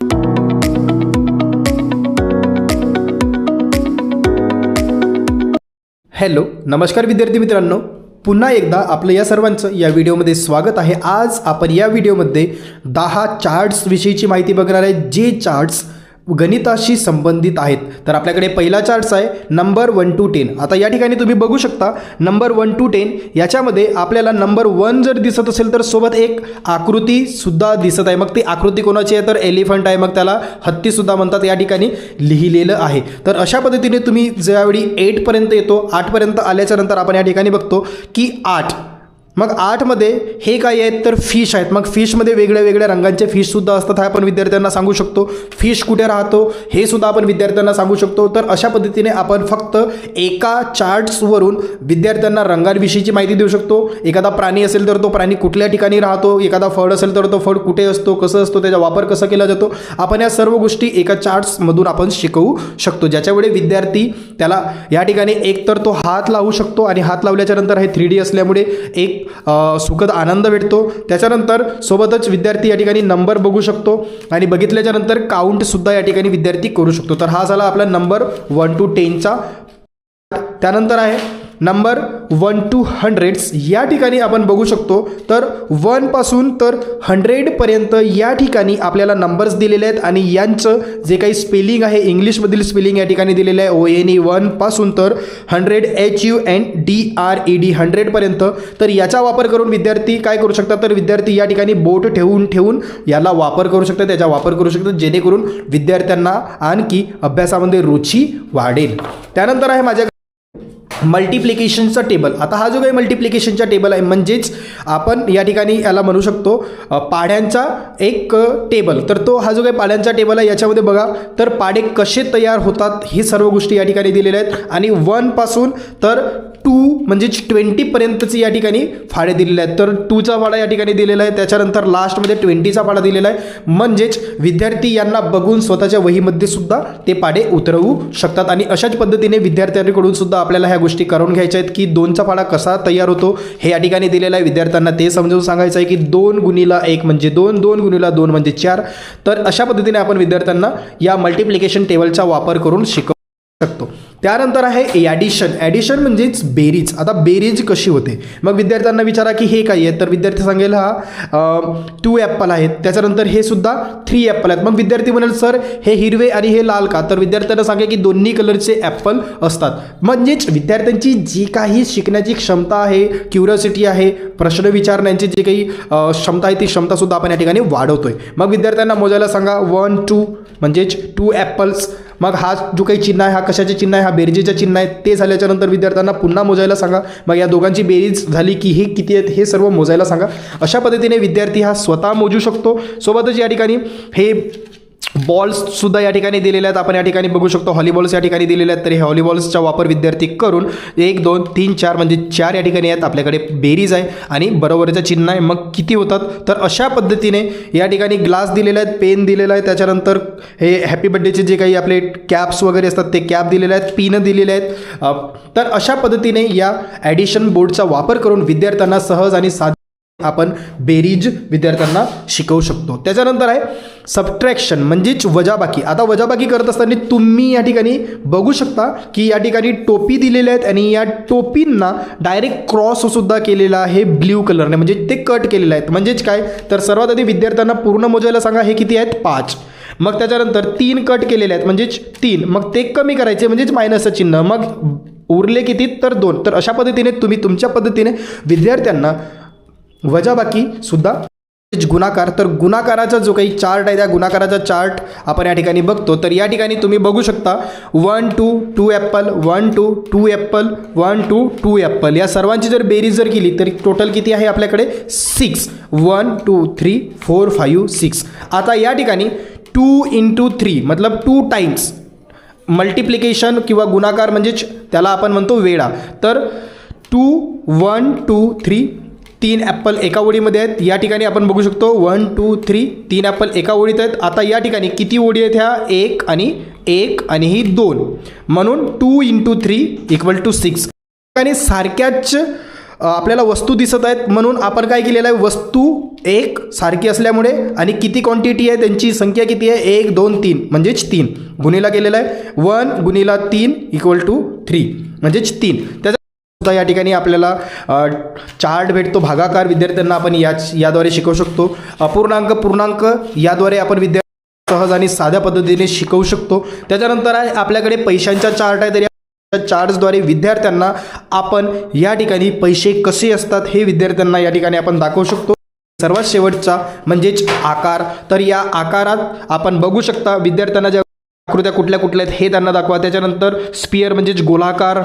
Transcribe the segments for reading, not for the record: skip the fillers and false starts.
Hello नमस्कार विद्यार्थी मित्रांनो, पुन्हा एकदा आपलं या सर्वांचं या व्हिडिओमध्ये स्वागत आहे। आज आपण या व्हिडिओमध्ये 10 चार्ट्स विषयीची माहिती बघणार आहे, जे चार्ट्स गणिताशी संबंधित आहेत। तर आपल्याकडे पहिला चार्ट्स आहे नंबर 1 to 10। आता या ठिकाणी तुम्ही बघू शकता नंबर 1 to 10 याच्यामध्ये आपल्याला नंबर 1 जर दिसत असेल तर सोबत एक आकृती सुद्धा दिसत आहे। मग ती आकृती कोणाची आहे तर एलिफंट आहे, मग त्याला हत्ती सुद्धा म्हणतात, या ठिकाणी लिहिलेलं आहे। तर अशा पद्धतीने तुम्ही ज्यावेळी 8 पर्यंत येतो, 8 पर्यंत आल्याच्या नंतर आपण या ठिकाणी बघतो की 8, मग 8 मध्ये हे काय आहेत तर फिश आहेत। मग फिशमध्ये वेगळ्या वेगळ्या रंगांचे फिश सुद्धा असतात, हे आपण विद्यार्थ्यांना सांगू शकतो। फिश कुठे राहतो हे सुद्धा आपण विद्यार्थ्यांना सांगू शकतो। तर अशा पद्धतीने आपण फक्त एका चार्ट्सवरून विद्यार्थ्यांना रंगांविषयीची माहिती देऊ शकतो। एखादा प्राणी असेल तर तो प्राणी कुठल्या ठिकाणी राहतो, एखादा फळ असेल तर तो फळ कुठे असतो, कसं असतो, त्याचा वापर कसा केला जातो, आपण या सर्व गोष्टी एका चार्ट्समधून आपण शिकवू शकतो, ज्याच्यामुळे विद्यार्थी त्याला या ठिकाणी एक तर तो हात लावू शकतो आणि हात लावल्याच्या नंतर हे 3D असल्यामुळे एक सुखद आनंद भेटतो। त्याच्यानंतर सोबतच विद्यार्थी या ठिकाणी नंबर बघू शकतो आणि बघितल्याच्या नंतर काउंट सुद्धा या ठिकाणी विद्यार्थी करू शकतो। तर हा झाला आपला नंबर 1 to 10 चा। त्यानंतर आहे नंबर 1 to 100 या ठिकाणी आपण बघू शकतो। तर 1 पासून तर 100 पर्यंत या ठिकाणी आपल्याला नंबर्स दिलेले आहेत आणि यांचं जे काही स्पेलिंग आहे, इंग्लिशमधील स्पेलिंग या ठिकाणी दिलेलं आहे ONE 1 पासून तर 100 HUNDRED 100 पर्यंत। तर याचा वापर करून विद्यार्थी काय करू शकतात तर विद्यार्थी या ठिकाणी बोट ठेवून याला वापर करू शकतात, त्याचा वापर करू शकतात, जेणेकरून विद्यार्थ्यांना आणखी अभ्यासामध्ये रुची वाढेल। त्यानंतर आहे माझ्या मल्टिप्लिकेशनचा टेबल। आता हा जो काही मल्टिप्लिकेशनचा टेबल आहे म्हणजेच आपण या ठिकाणी याला म्हणू शकतो पाढ्यांचा एक टेबल। तर तो हा जो काही पाढ्यांचा टेबल आहे याच्यामध्ये बघा तर पाढे कसे तयार होतात ही सर्व गोष्टी या ठिकाणी दिलेल्या आहेत आणि 1 पासून तर 2 म्हणजे 20 पर्यंतची या ठिकाणी फाळे दिलेले आहेत। तर 2 चा पाढा या ठिकाणी दिलेला आहे, त्याच्यानंतर लास्टमध्ये 20 चा पाढा दिलेला आहे। म्हणजेच विद्यार्थी यांना बघून स्वतःच्या वहीमध्ये सुद्धा ते पाढे उतरवू शकतात आणि अशाच पद्धतीने विद्यार्थ्यांकडून सुद्धा आपल्याला ह्या गोष्टी करून घ्यायच्या आहेत की 2 चा पाढा कसा तयार होतो हे या ठिकाणी दिलेलं आहे। विद्यार्थ्यांना ते समजावून सांगायचं आहे की 2 गुणिला 1 म्हणजे 2, 2 गुणिला 2 म्हणजे 4। तर अशा पद्धतीने आपण विद्यार्थ्यांना या मल्टिप्लिकेशन टेबलचा वापर करून शिकवू शकतो। त्यानंतर आहे ॲडिशन। ॲडिशन म्हणजेच बेरीज। आता बेरीज कशी होते मग विद्यार्थ्यांना विचारा की हे काय आहे तर विद्यार्थी सांगेल हा 2 ॲपल आहेत, त्याच्यानंतर हे सुद्धा 3 ॲपल आहेत। मग विद्यार्थी म्हणेल सर हे हिरवे आणि हे लाल का, तर विद्यार्थ्यांना सांगा की दोन्ही कलरचे ॲपल असतात। म्हणजेच विद्यार्थ्यांची जी काही शिकण्याची क्षमता आहे, क्युरिओसिटी आहे, प्रश्न विचारण्याची जी काही क्षमता आहे ती क्षमतासुद्धा आपण या ठिकाणी वाढवतोय। मग विद्यार्थ्यांना मोजायला सांगा 1 2 म्हणजेच 2 ॲपल्स। मग हा जो काही चिन्ह आहे हा कशाचे चिन्ह आहे, हा बेरजेचं चिन्ह आहे। ते झाल्याच्या नंतर विद्यार्थ्यांना पुन्हा मोजायला सांगा, मग या दोघांची बेरीज झाली की हे किती आहेत हे सर्व मोजायला सांगा। अशा पद्धतीने विद्यार्थी हा स्वतः मोजू शकतो। सोबतच या ठिकाणी हे बॉल्स सुद्धा या ठिकाणी दिलेले आहेत, आपण या ठिकाणी बघू शकतो हॉलीबॉल्स या ठिकाणी दिलेले आहेत। तर हे हॉलीबॉल्सचा वापर विद्यार्थी करून 1 2 3 4 म्हणजे 4 या ठिकाणी आहेत, आपल्याकडे बेरीज आहे आणि बरोबरचं चिन्ह आहे, मग किती होतात तर अशा पद्धतीने या ठिकाणी ग्लास दिलेले आहेत, पेन दिलेला आहे, त्याच्यानंतर हे हॅपी बर्थडेचे जे काही आपले कॅप्स वगैरे असतात ते कॅप दिलेले आहेत, पिनं दिलेले आहेत। तर अशा पद्धतीने या ॲडिशन बोर्डचा वापर करून विद्यार्थ्यांना सहज आणि साध्य आपण बेरीज विद्यार्थ्यांना शिकवू शकतो। त्याच्यानंतर आहे सबट्रॅक्शन म्हणजेच वजाबाकी। आता वजाबाकी करत असताना तुम्ही या ठिकाणी बघू शकता की या ठिकाणी टोपी दिलेल्या आहेत आणि या टोपींना डायरेक्ट क्रॉस सुद्धा केलेला आहे ब्ल्यू कलरने, म्हणजे ते कट केलेले आहेत। म्हणजेच काय तर सर्वात आधी विद्यार्थ्यांना पूर्ण मोजायला सांगा हे किती आहेत 5। मग त्याच्यानंतर 3 कट केलेले आहेत म्हणजेच 3, मग ते कमी करायचे म्हणजेच मायनसचं चिन्ह, मग उरले किती तर 2। तर अशा पद्धतीने तुम्ही तुमच्या पद्धतीने विद्यार्थ्यांना वजाबाकी सुद्धा गुणाकार, तर गुणाकाराचा जो काही चार्ट आहे त्या गुणाकाराचा चार्ट आपण या ठिकाणी बघतो। तर या ठिकाणी तुम्ही बघू शकता 1 2 2 ॲपल 1 2 2 ॲपल 1 2 2 ॲपल या सर्वांची जर बेरीज जर केली तर टोटल किती आहे आपल्याकडे 6 1 2 3 4 5 6। आता या ठिकाणी 2 × 3 मतलब 2 टाइम्स मल्टिप्लिकेशन किंवा गुणाकार म्हणजेच त्याला आपण म्हणतो वेळा। तर 2 1 2 3 3 ॲपल एका ओळीमध्ये आहेत, या ठिकाणी आपण बघू शकतो 1 2 3 3 ॲपल एका ओळीत आहेत। आता या ठिकाणी किती ओळी आहेत ह्या 1 आणि ही 2, म्हणून 2 × 3 = 6। आणि सारख्याच आपल्याला वस्तू दिसत आहेत म्हणून आपण काय केलेलं आहे वस्तू एक सारखी असल्यामुळे आणि किती क्वांटिटी आहे त्यांची संख्या किती आहे 1 2 3 म्हणजेच 3 गुणिला गेलेला आहे 1 गुणिला 3 इक्वल टू 3 म्हणजेच 3. त्याचा या ठिकाणी आपल्याला चार्ट भेटतो भागाकार विद्यार्थ्यांना आपण याद्वारे शिकवू शकतो. पूर्णांक याद्वारे आपण विद्यार्थी सहज आणि साध्या पद्धतीने शिकवू शकतो. त्याच्यानंतर आहे आपल्याकडे पैशांचा चार्ट आहे. तर चार्ट्सद्वारे विद्यार्थ्यांना आपण या ठिकाणी पैसे कसे असतात हे विद्यार्थ्यांना या ठिकाणी आपण दाखवू शकतो. सर्वात शेवटचा म्हणजेच आकार. तर या आकारात आपण बघू शकता विद्यार्थ्यांना ज्या आकृत्या कुठल्या कुठल्या आहेत हे त्यांना दाखवा. त्याच्यानंतर स्पियर म्हणजेच गोलाकार,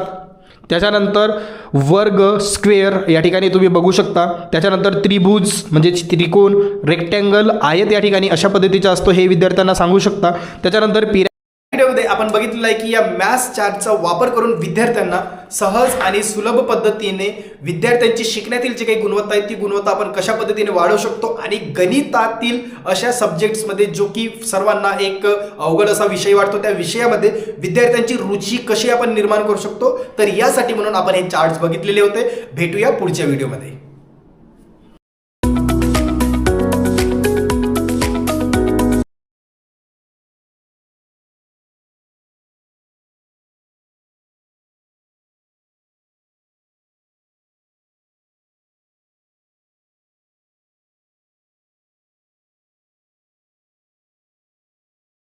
त्याच्यानंतर वर्ग स्क्वेअर या ठिकाणी तुम्ही बघू शकता. त्याच्यानंतर त्रिभुज म्हणजेच त्रिकोण, रेक्टँगल, आयत या ठिकाणी अशा पद्धतीचा असतो हे विद्यार्थ्यांना सांगू शकता. त्याच्यानंतर व्हिडिओमध्ये आपण बघितलेलं आहे की या मॅथ्स चार्टचा वापर करून विद्यार्थ्यांना सहज आणि सुलभ पद्धतीने विद्यार्थ्यांची शिकण्यातील जी काही गुणवत्ता आहे ती गुणवत्ता आपण कशा पद्धतीने वाढवू शकतो आणि गणितातील अशा सब्जेक्ट्समध्ये जो की सर्वांना एक अवघड असा विषय वाटतो त्या विषयामध्ये विद्यार्थ्यांची रुची कशी आपण निर्माण करू शकतो. तर यासाठी म्हणून आपण हे चार्ट्स बघितलेले होते. भेटूया पुढच्या व्हिडिओमध्ये.